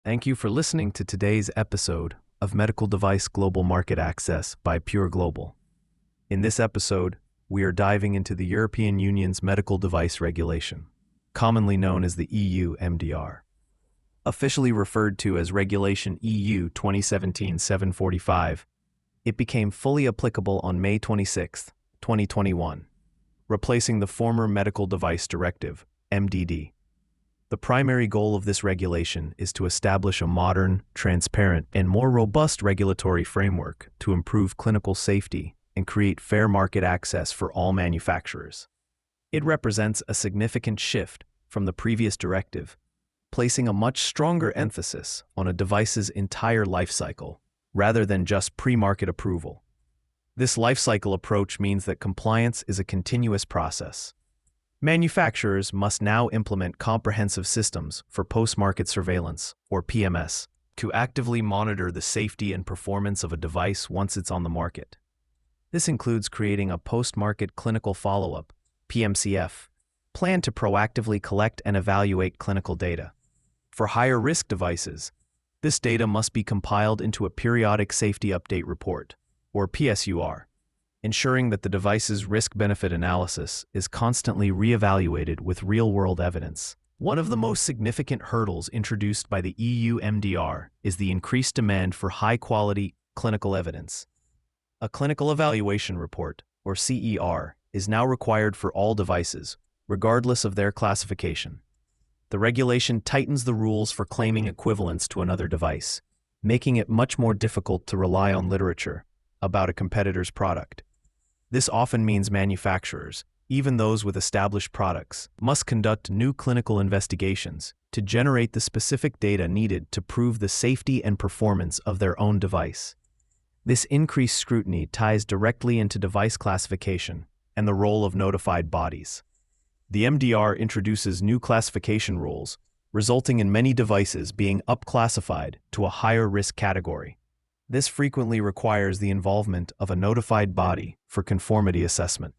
Thank you for listening to today's episode of Medical Device Global Market Access by Pure Global. In this episode, we are diving into the European Union's medical device regulation, commonly known as the EU MDR. Officially referred to as Regulation EU 2017-745, it became fully applicable on May 26, 2021, replacing the former Medical Device Directive, MDD. The primary goal of this regulation is to establish a modern, transparent, and more robust regulatory framework to improve clinical safety and create fair market access for all manufacturers. It represents a significant shift from the previous directive, placing a much stronger emphasis on a device's entire life cycle rather than just pre-market approval. This life cycle approach means that compliance is a continuous process. Manufacturers must now implement comprehensive systems for post-market surveillance, or PMS, to actively monitor the safety and performance of a device once it's on the market. This includes creating a post-market clinical follow-up, PMCF, plan to proactively collect and evaluate clinical data. For higher-risk devices, this data must be compiled into a periodic safety update report, or PSUR, ensuring that the device's risk-benefit analysis is constantly re-evaluated with real-world evidence. One of the most significant hurdles introduced by the EU MDR is the increased demand for high-quality clinical evidence. A clinical evaluation report, or CER, is now required for all devices, regardless of their classification. The regulation tightens the rules for claiming equivalence to another device, making it much more difficult to rely on literature about a competitor's product. This often means manufacturers, even those with established products, must conduct new clinical investigations to generate the specific data needed to prove the safety and performance of their own device. This increased scrutiny ties directly into device classification and the role of notified bodies. The MDR introduces new classification rules, resulting in many devices being up-classified to a higher risk category. This frequently requires the involvement of a notified body for conformity assessment.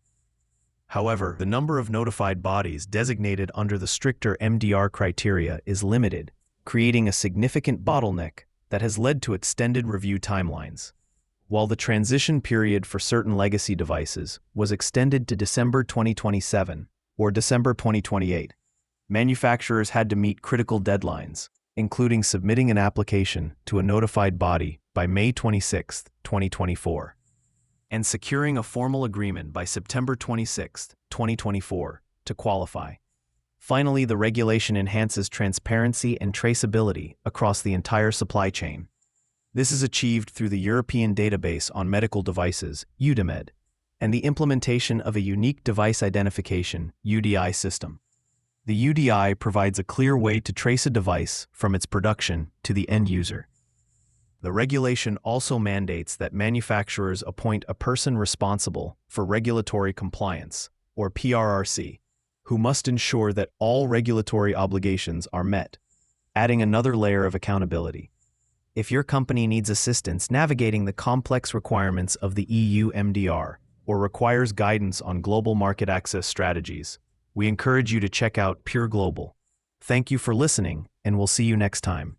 However, the number of notified bodies designated under the stricter MDR criteria is limited, creating a significant bottleneck that has led to extended review timelines. While the transition period for certain legacy devices was extended to December 2027 or December 2028, manufacturers had to meet critical deadlines, including submitting an application to a notified body by May 26, 2024, and securing a formal agreement by September 26, 2024, to qualify. Finally, the regulation enhances transparency and traceability across the entire supply chain. This is achieved through the European Database on Medical Devices, EUDAMED, and the implementation of a unique device identification, UDI system. The UDI provides a clear way to trace a device from its production to the end user. The regulation also mandates that manufacturers appoint a person responsible for regulatory compliance, or PRRC, who must ensure that all regulatory obligations are met, adding another layer of accountability. If your company needs assistance navigating the complex requirements of the EU MDR or requires guidance on global market access strategies, we encourage you to check out Pure Global. Thank you for listening, and we'll see you next time.